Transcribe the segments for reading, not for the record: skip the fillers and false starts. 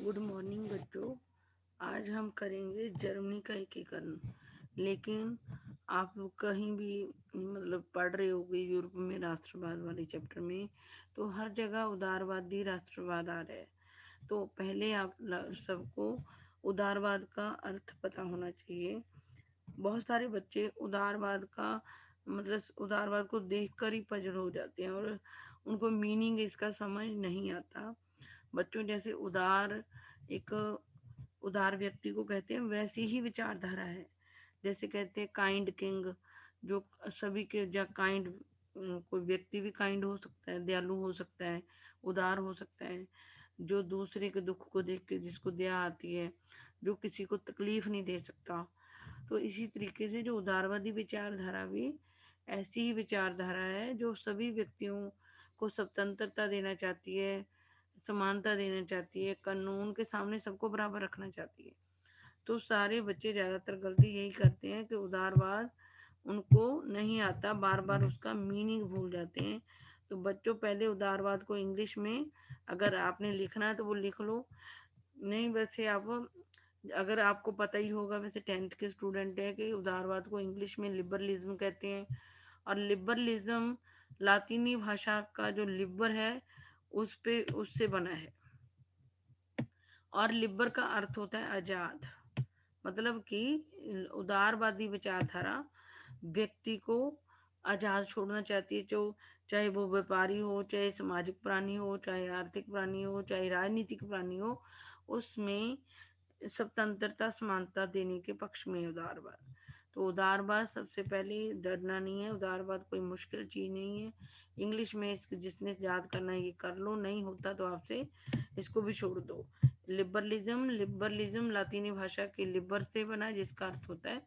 Good morning बच्चों। आज हम करेंगे जर्मनी का एकीकरण। लेकिन आप लोग कहीं भी पढ़ रहे होगे यूरोप में राष्ट्रवाद वाले चैप्टर में, तो हर जगह उदारवादी राष्ट्रवाद आ रहा है। तो पहले आप सबको उदारवाद का अर्थ पता होना चाहिए। बहुत सारे बच्चे उदारवाद का उदारवाद को देखकर ही पजल हो जाते हैं और उनको मीनिंग इसका समझ नहीं आता। बच्चों, जैसे एक उदार व्यक्ति को कहते हैं, वैसी ही विचारधारा है। जैसे कहते हैं काइंड किंग, जो सभी के काइंड, कोई व्यक्ति भी काइंड हो सकता है, दयालु हो सकता है, उदार हो सकता है, जो दूसरे के दुख को देख के जिसको दया आती है, जो किसी को तकलीफ नहीं दे सकता। तो इसी तरीके से जो उदारवादी विचारधारा भी ऐसी ही विचारधारा है, जो सभी व्यक्तियों को स्वतंत्रता देना चाहती है, समानता देना चाहती है, कानून के सामने सबको बराबर रखना चाहती है। तो सारे बच्चे ज्यादातर गलती यही करते हैं कि उदारवाद उनको नहीं आता, बार बार उसका मीनिंग भूल जाते हैं। तो बच्चों, पहले उदारवाद को इंग्लिश में अगर आपने लिखना है तो वो लिख लो। नहीं, वैसे आप, अगर आपको पता ही होगा, वैसे 10th के स्टूडेंट है, कि उदारवाद को इंग्लिश में लिबरलिज्म कहते हैं। और लिबरलिज्म लातीनी भाषा का जो लिबर है उससे बना है। और लिबर का अर्थ होता है आजाद। मतलब कि उदारवादी विचारधारा व्यक्ति को आजाद छोड़ना चाहती है, जो चाहे वो व्यापारी हो, चाहे सामाजिक प्राणी हो, चाहे आर्थिक प्राणी हो, चाहे राजनीतिक प्राणी हो, उसमें स्वतंत्रता समानता देने के पक्ष में उदारवाद। तो उदारवाद सबसे पहले डरना नहीं है। उदारवाद कोई मुश्किल चीज नहीं है। इंग्लिश में इसको जिसने याद करना है ये कर लो, नहीं होता तो आपसे इसको भी छोड़ दो। लिबरलिज्म, लिबरलिज्म लातीनी भाषा के लिबर से बना, जिसका अर्थ होता है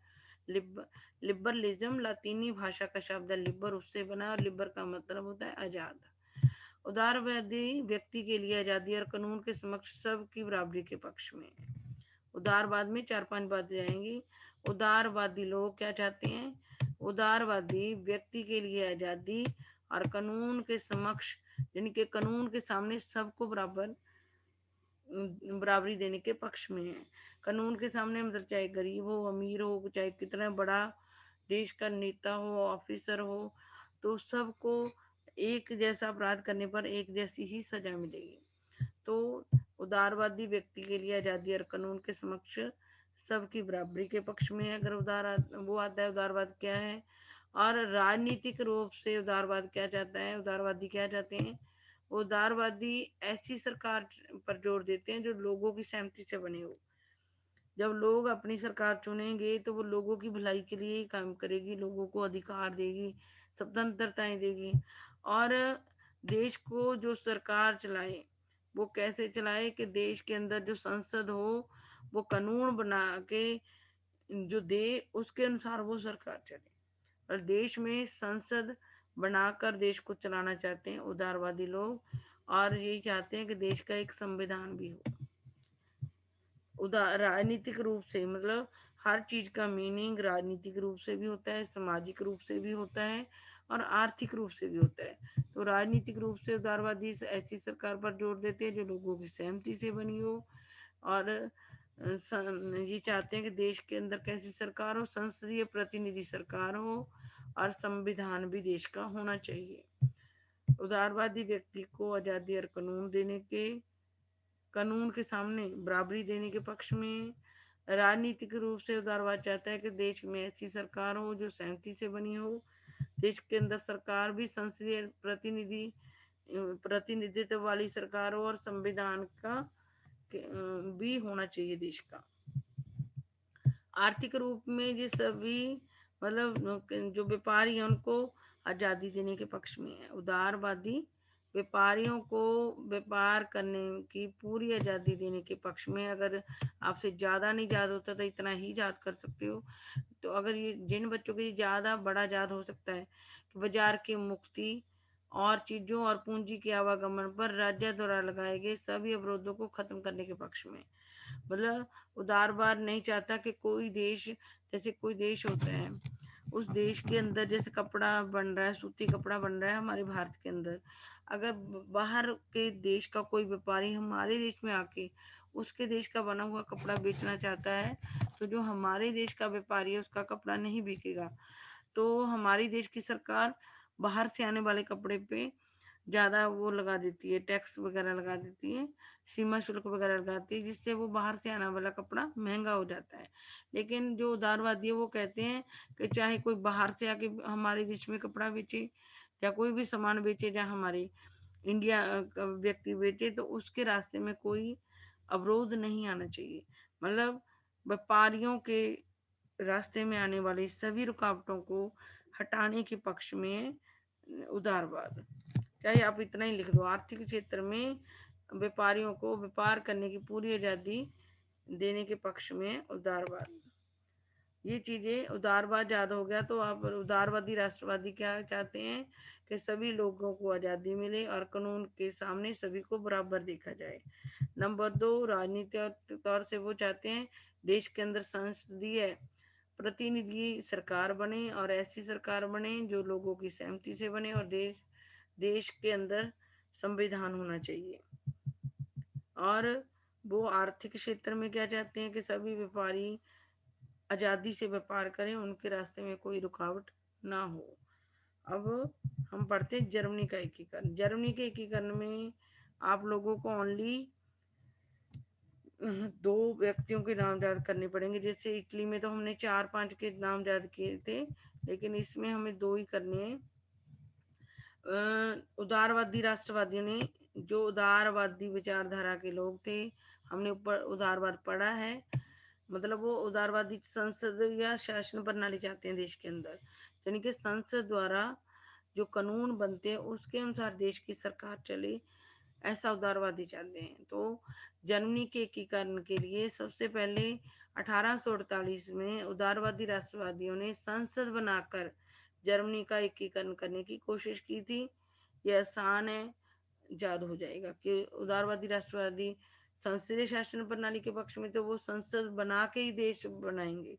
लिबरलिज्म लातीनी भाषा का शब्द है लिबर, उससे बना, और लिबर का मतलब होता है आजाद। उदारवादी व्यक्ति के लिए आजादी और कानून के समक्ष सबकी बराबरी के पक्ष में है। उदारवाद में 4-5 बातें आएंगी। उदारवादी लोग क्या चाहते हैं? उदारवादी व्यक्ति के लिए आजादी और कानून के समक्ष, यानी कि कानून के सामने सबको बराबरी देने के पक्ष में है। कानून के सामने चाहे गरीब हो, अमीर हो, चाहे कितना बड़ा देश का नेता हो, ऑफिसर हो, तो सबको एक जैसा अपराध करने पर एक जैसी ही सजा मिलेगी। तो उदारवादी व्यक्ति के लिए आजादी और कानून के समक्ष सबकी बराबरी के पक्ष में है। अगर वो आता है उदारवाद क्या है। और राजनीतिक रूप से उदारवाद क्या चाहता है? उदारवादी क्या चाहते हैं? उदारवादी ऐसी सरकार पर जोर देते हैं जो लोगों की सहमति से बने हो। जब लोग अपनी सरकार चुनेंगे तो वो लोगों की भलाई के लिए ही काम करेगी, लोगों को अधिकार देगी, स्वतंत्रताएं देगी। और देश को जो सरकार चलाए वो कैसे चलाए कि देश के अंदर जो संसद हो वो कानून बना के जो दे, उसके अनुसार वो सरकार चले। और देश में संसद बनाकर देश को चलाना चाहते हैं उदारवादी लोग। और यही चाहते हैं कि देश का एक संविधान भी हो। राजनीतिक रूप से हर चीज का मीनिंग राजनीतिक रूप से भी होता है, सामाजिक रूप से भी होता है, और आर्थिक रूप से भी होता है। तो राजनीतिक रूप से उदारवादी ऐसी सरकार पर जोर देते हैं जो लोगों की सहमति से बनी हो। और ये चाहते हैं कि देश के अंदर कैसी सरकार हो? संसदीय प्रतिनिधि सरकार हो, और संविधान भी देश का होना चाहिए। उदारवादी व्यक्ति को आजादी और कानून के सामने बराबरी देने के पक्ष में। राजनीतिक रूप से उदारवाद चाहता है कि देश में ऐसी सरकार हो जो सहमति से बनी हो। देश के अंदर सरकार भी संसदीय प्रतिनिधित्व वाली सरकार हो, और संविधान का भी होना चाहिए देश का। आर्थिक रूप में ये सभी जो व्यापारी हैं उनको आजादी देने के पक्ष में है। उदारवादी व्यापारियों को व्यापार करने की पूरी आजादी देने के पक्ष में। अगर आपसे ज्यादा नहीं याद होता तो इतना ही याद कर सकते हो। तो अगर ये जिन बच्चों के ज्यादा बड़ा याद हो सकता है कि बाजार की मुक्ति और चीजों और पूंजी के आवागमन पर राज्य द्वारा लगाए गए सभी अवरोधों को खत्म करने के पक्ष में। उदारवाद नहीं चाहता कि कोई देश, जैसे कोई देश होता है, उस देश के अंदर जैसे कपड़ा बन रहा है, सूती कपड़ा बन रहा है हमारे भारत के अंदर, अगर बाहर के देश का कोई व्यापारी हमारे देश में आके उसके देश का बना हुआ कपड़ा बेचना चाहता है, तो जो हमारे देश का व्यापारी है उसका कपड़ा नहीं बिकेगा। तो हमारी देश की सरकार बाहर से आने वाले कपड़े पे ज़्यादा वो लगा देती है, टैक्स वगैरह लगा देती है, सीमा शुल्क वगैरह लगाती है, जिससे वो बाहर से आने वाला कपड़ा महंगा हो जाता है। लेकिन जो उदारवादी है वो कहते हैं कि चाहे कोई बाहर से आके हमारे देश में कपड़ा बेचे या कोई भी सामान बेचे, या हमारे इंडिया का व्यक्ति बेचे, तो उसके रास्ते में कोई अवरोध नहीं आना चाहिए। मतलब व्यापारियों के रास्ते में आने वाली सभी रुकावटों को हटाने के पक्ष में उदारवाद। चाहे आप इतना ही लिख दो, आर्थिक क्षेत्र में व्यापारियों को व्यापार करने की पूरी आजादी देने के पक्ष में उदारवाद। ये चीजें उदारवाद ज्यादा हो गया, तो आप उदारवादी राष्ट्रवादी क्या चाहते हैं कि सभी लोगों को आजादी मिले और कानून के सामने सभी को बराबर देखा जाए। नंबर 2, राजनीतिक तौर से वो चाहते हैं देश के अंदर संसदीय प्रतिनिधि सरकार बने, और ऐसी सरकार बने जो लोगों की सहमति से बने, और देश देश के अंदर संविधान होना चाहिए। और वो आर्थिक क्षेत्र में क्या चाहते हैं कि सभी व्यापारी आजादी से व्यापार करें, उनके रास्ते में कोई रुकावट ना हो। अब हम पढ़ते हैं जर्मनी का एकीकरण। जर्मनी के एकीकरण में आप लोगों को ओनली 2 व्यक्तियों के नाम याद करने पड़ेंगे। जैसे इटली में तो हमने 4-5 के नाम याद किए थे, लेकिन इसमें हमें 2 ही करने हैं। उदारवादी राष्ट्रवादियों ने, जो उदारवादी विचारधारा के लोग थे, हमने ऊपर उदारवाद पढ़ा है, मतलब वो उदारवादी संसद या शासन प्रणाली चाहते हैं देश के अंदर, यानी कि संसद द्वारा जो कानून बनते हैं उसके अनुसार देश की सरकार चले, ऐसा उदारवादी चाहते हैं। तो जर्मनी के एकीकरण के लिए सबसे पहले 1848 में उदारवादी राष्ट्रवादियों ने संसद बनाकर जर्मनी का एकीकरण करने की कोशिश की थी। ये आसान है, याद हो जाएगा कि उदारवादी राष्ट्रवादी संसदीय शासन प्रणाली के पक्ष में, तो वो संसद बना के ही देश बनाएंगे।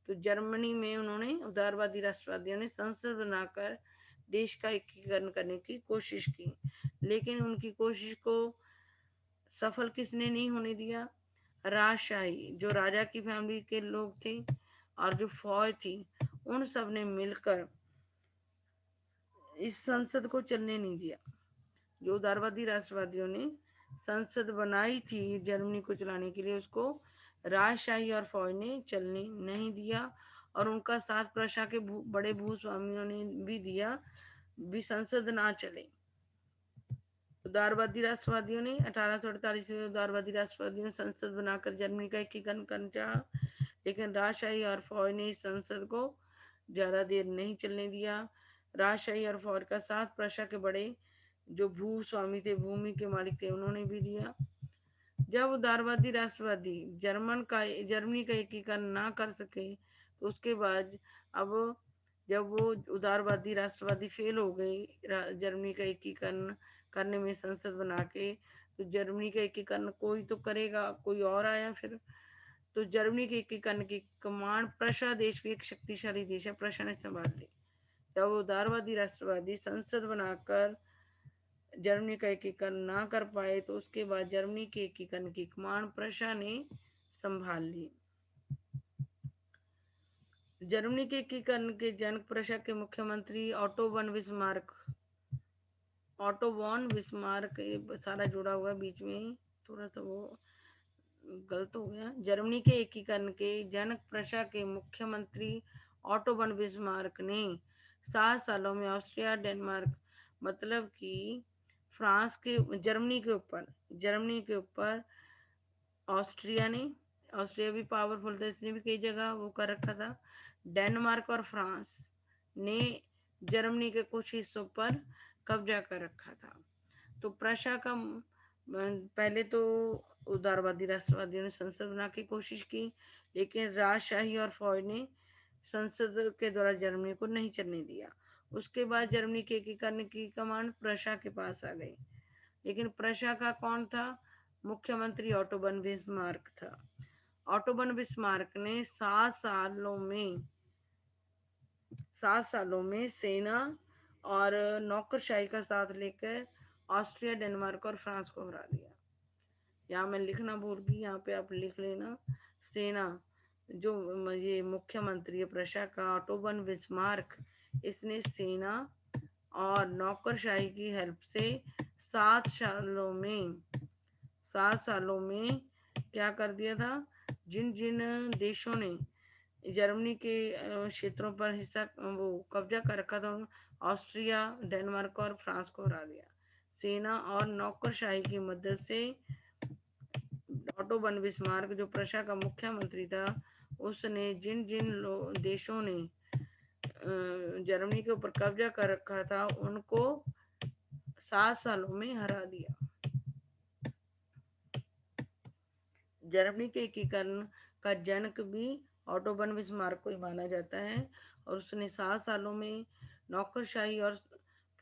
तो जर्मनी में उन्होंने, उदारवादी राष्ट्रवादियों ने संसद बनाकर देश का एकीकरण करने की कोशिश की, लेकिन उनकी कोशिश को सफल किसने नहीं होने दिया? राजशाही, जो राजा की फैमिली के लोग थे और जो फौज थी, उन सब ने मिलकर इस संसद को चलने नहीं दिया। जो उदारवादी राष्ट्रवादियों ने संसद बनाई थी जर्मनी को चलाने के लिए, उसको राजशाही और फौज ने चलने नहीं दिया, और उनका साथ प्रशा के बड़े भूस्वामियों ने भी दिया, भी संसद ना चले। उदारवादी राष्ट्रवादियों ने 1848 में उदारवादी राष्ट्रवादियों ने संसद बनाकर जर्मनी का एकीकरण करना चाहा, लेकिन राजशाही और फौज ने इस संसद को ज्यादा देर नहीं चलने दिया। राजशाही और फौज का साथ प्रशा के बड़े जो भूस्वामी थे, भूमि के मालिक थे, उन्होंने भी दिया। जब उदारवादी राष्ट्रवादी जर्मनी का एकीकरण ना कर सके, तो उसके बाद अब जब वो उदारवादी राष्ट्रवादी फेल हो गए जर्मनी का एकीकरण करने में संसद बना के, तो जर्मनी का एकीकरण कोई तो करेगा, कोई और आया फिर। तो जर्मनी के एकीकरण की कमान प्रशा देश भी एक शक्तिशाली देश है, प्रशा ने संभाल ली। जब उदारवादी राष्ट्रवादी संसद बनाकर जर्मनी का एकीकरण ना कर पाए, तो उसके बाद जर्मनी के एकीकरण की कमान प्रशा ने संभाल ली। जर्मनी के एकीकरण के जनक प्रशा के मुख्यमंत्री Otto von Bismarck, Otto von Bismarck, सारा जुड़ा हुआ बीच में ही, थोड़ा सा वो गलत हो गया। जर्मनी के एकीकरण के जनक प्रशा के मुख्यमंत्री ऑटो वन बिस्मार्क ने 7 सालों में ऑस्ट्रिया, डेनमार्क, मतलब कि फ्रांस के, जर्मनी के ऊपर ऑस्ट्रिया ने, ऑस्ट्रिया भी पावरफुल था, इसने भी कई जगह वो कर रखा था। डेनमार्क और फ्रांस ने जर्मनी के कुछ हिस्सों पर कब्जा कर रखा था। तो प्रशा का पहले तो उदारवादी राष्ट्रवादियों ने संसद बना की कोशिश की, लेकिन राजशाही और फौज ने संसद के द्वारा जर्मनी को नहीं चलने दिया। उसके बाद जर्मनी के एकीकरण की कमान प्रशा के पास आ गई, लेकिन प्रशा का कौन था? मुख्यमंत्री ऑटो वन बिस्मार्क था। ऑटो वन बिस्मार्क ने 7 सालों में सेना और नौकरशाही का साथ लेकर ऑस्ट्रिया, डेनमार्क और फ्रांस को हरा दिया। यहाँ मैं लिखना भूल गई, यहाँ पे आप लिख लेना। सेना जो ये मुख्यमंत्री है प्रशा का, ऑटो वन बिस्मार्क, इसने सेना और नौकरशाही की हेल्प से 7 सालों में 7 सालों में क्या कर दिया था। जिन जिन देशों ने जर्मनी के क्षेत्रों पर हिस्सा वो कब्जा कर रखा था, ऑस्ट्रिया, डेनमार्क और फ्रांस को हरा दिया। सेना और नौकरशाही की मदद से ऑटो वन बिस्मार्क जो प्रशा का मुख्यमंत्री था, उसने जिन जिन देशों ने जर्मनी के ऊपर कब्जा कर रखा था उनको 7 सालों में हरा दिया। जर्मनी के एकीकरण का जनक भी ऑटो वन बिस्मार्क को ही माना जाता है, और उसने 7 सालों में नौकरशाही और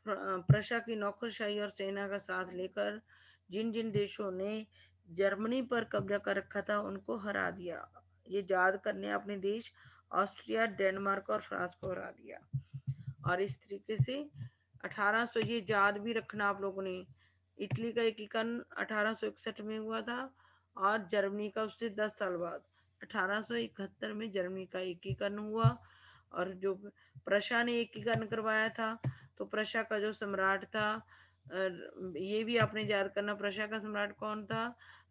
प्रशा की नौकरशाही और सेना का साथ लेकर जिन जिन देशों ने जर्मनी पर कब्जा कर रखा था उनको हरा दिया। ये याद करने अपने देश ऑस्ट्रिया, डेनमार्क और फ्रांस को हरा दिया। और इस तरीके से 1800, ये याद भी रखना आप लोगों ने, इटली का एकीकरण 1861 में हुआ था, और जर्मनी का उससे 10 साल बाद 1871 में जर्मनी का एकीकरण हुआ। और जो प्रशा ने एकीकरण करवाया था, तो प्रशा का जो सम्राट था, ये भी आपने याद करना, प्रशा का सम्राट कौन था।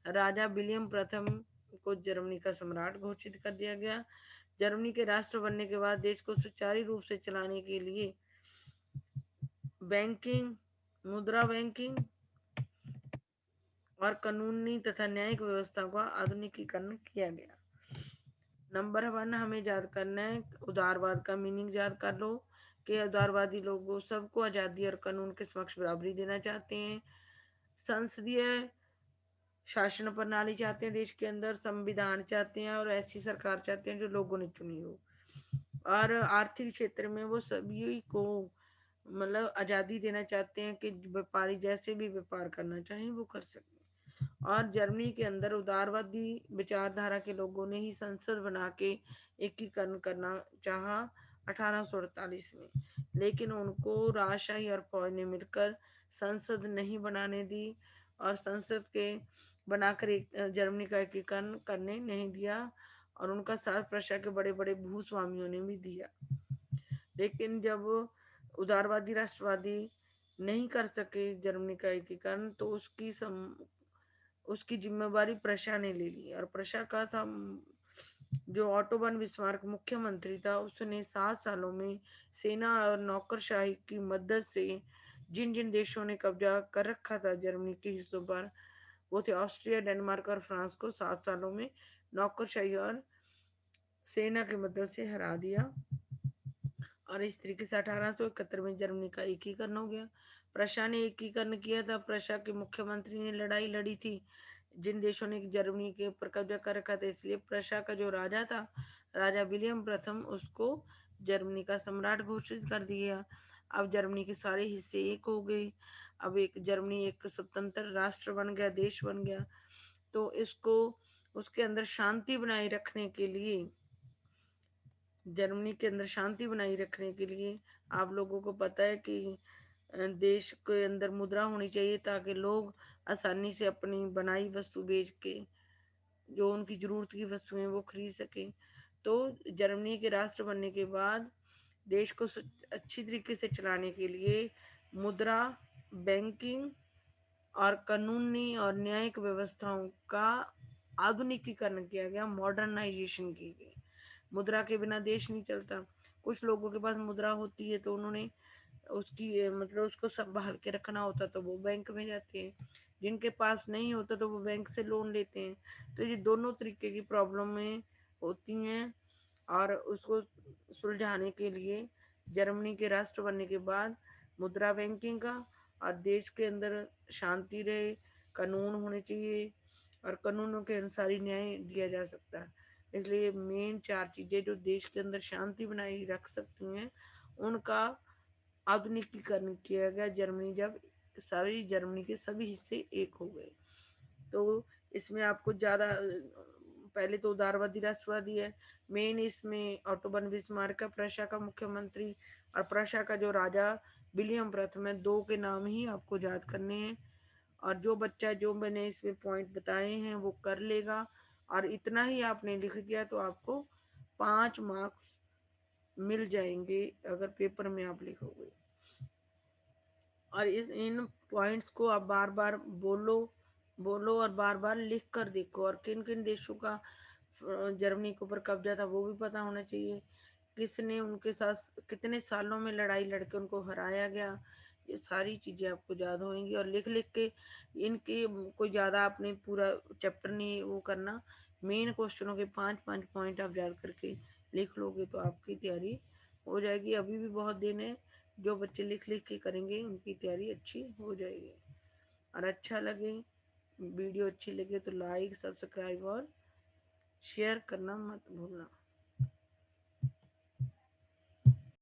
राजा विलियम प्रथम को जर्मनी का सम्राट घोषित कर दिया गया। जर्मनी के राष्ट्र बनने के बाद देश को सुचारू रूप से चलाने के लिए बैंकिंग, मुद्रा बैंकिंग और कानूनी तथा न्यायिक व्यवस्था का आधुनिकीकरण किया गया। नंबर 1 हमें याद करना है, उदारवाद का मीनिंग याद कर लो कि उदारवादी लोग सबको आज़ादी और कानून के समक्ष बराबरी देना चाहते हैं। संसदीय शासन प्रणाली चाहते हैं, देश के अंदर संविधान चाहते हैं, और ऐसी सरकार चाहते हैं जो लोगों ने चुनी हो। और आर्थिक क्षेत्र में वो सभी को मतलब आज़ादी देना चाहते हैं कि व्यापारी जैसे भी व्यापार करना चाहें वो कर सकें। और जर्मनी के अंदर उदारवादी विचारधारा के लोगों ने ही संसद बना के एकीकरण करना चाहा 1848 में, लेकिन उनको राजशाही और फौज ने मिलकर संसद नहीं बनाने दी, और संसद के बनाकर एक जर्मनी का एकीकरण करने नहीं दिया, और उनका साथ प्रशा के बड़े बड़े भूस्वामियों ने भी दिया। लेकिन जब उदारवादी राष्ट्रवादी नहीं कर सके जर्मनी का एकीकरण, तो उसकी जिम्मेवारी प्रशा ने ले ली। और प्रशा का था जो ऑटो वन बिस्मार्क मुख्यमंत्री था, उसने 7 सालों में सेना और नौकरशाही की मदद से जिन जिन देशों ने कब्जा कर रखा था जर्मनी के हिस्सों पर, वो थे ऑस्ट्रिया, डेनमार्क और फ्रांस को 7 सालों में नौकरशाही और सेना की मदद से हरा दिया। और इस तरीके से 1871 में जर्मनी का एकीकरण हो गया। प्रशा ने एकीकरण किया था, प्रशा के मुख्यमंत्री ने लड़ाई लड़ी थी जिन देशों ने जर्मनी के ऊपर कब्जा कर रखा था, इसलिए प्रशा का जो राजा था, राजा विलियम प्रथम, उसको जर्मनी का सम्राट घोषित कर दिया। अब जर्मनी के सारे हिस्से एक हो गए, अब एक जर्मनी एक स्वतंत्र राष्ट्र बन गया, देश बन गया। तो इसको उसके अंदर शांति बनाए रखने के लिए, जर्मनी के अंदर शांति बनाए रखने के लिए आप लोगों को पता है कि देश के अंदर मुद्रा होनी चाहिए, ताकि लोग आसानी से अपनी बनाई वस्तु बेच के जो उनकी जरूरत की वस्तुएं वो खरीद सकें। तो जर्मनी के राष्ट्र बनने के बाद देश को अच्छी तरीके से चलाने के लिए मुद्रा, बैंकिंग और कानूनी और न्यायिक व्यवस्थाओं का आधुनिकीकरण किया गया, मॉडर्नाइजेशन की गई। मुद्रा के बिना देश नहीं चलता। कुछ लोगों के पास मुद्रा होती है तो उन्होंने उसकी मतलब उसको संभाल के रखना होता तो वो बैंक में जाते हैं, जिनके पास नहीं होता तो वो बैंक से लोन लेते हैं। तो ये दोनों तरीके की प्रॉब्लमें होती हैं, और उसको सुलझाने के लिए जर्मनी के राष्ट्र बनने के बाद मुद्रा बैंकिंग का, और देश के अंदर शांति रहे, कानून होने चाहिए, और कानूनों के अनुसार ही न्याय दिया जा सकता है। इसलिए मेन 4 चीजें जो देश के अंदर शांति बनाए रख सकती हैं, उनका आधुनिकीकरण किया गया जर्मनी जब सारी जर्मनी के सभी हिस्से एक हो गए। तो इसमें आपको ज़्यादा पहले तो उदारवादी राष्ट्रवादी है मेन, इसमें ऑटो वन बिस्मार्क का प्रशा का मुख्यमंत्री, और प्रशा का जो राजा विलियम प्रथम है, दो के नाम ही आपको याद करने हैं। और जो बच्चा जो मैंने इसमें पॉइंट बताए हैं वो कर लेगा और इतना ही आपने लिख दिया तो आपको 5 मार्क्स मिल जाएंगे अगर पेपर में आप लिखोगे। और इस इन पॉइंट्स को आप बार बार बोलो बोलो और बार बार लिख कर देखो। और किन किन देशों का जर्मनी के ऊपर कब्जा था वो भी पता होना चाहिए। किसने उनके साथ कितने सालों में लड़ाई लड़के उनको हराया गया, ये सारी चीजें आपको याद होंगी। और लिख लिख के इनके कोई ज्यादा आपने पूरा चैप्टर नहीं वो करना, मेन क्वेश्चनों के 5 5 पॉइंट आप याद करके लिख लोगे तो आपकी तैयारी हो जाएगी। अभी भी बहुत दिन है, जो बच्चे लिख लिख के करेंगे उनकी तैयारी अच्छी हो जाएगी। और अच्छा लगे वीडियो अच्छी लगे तो लाइक सब्सक्राइब और शेयर करना मत भूलना।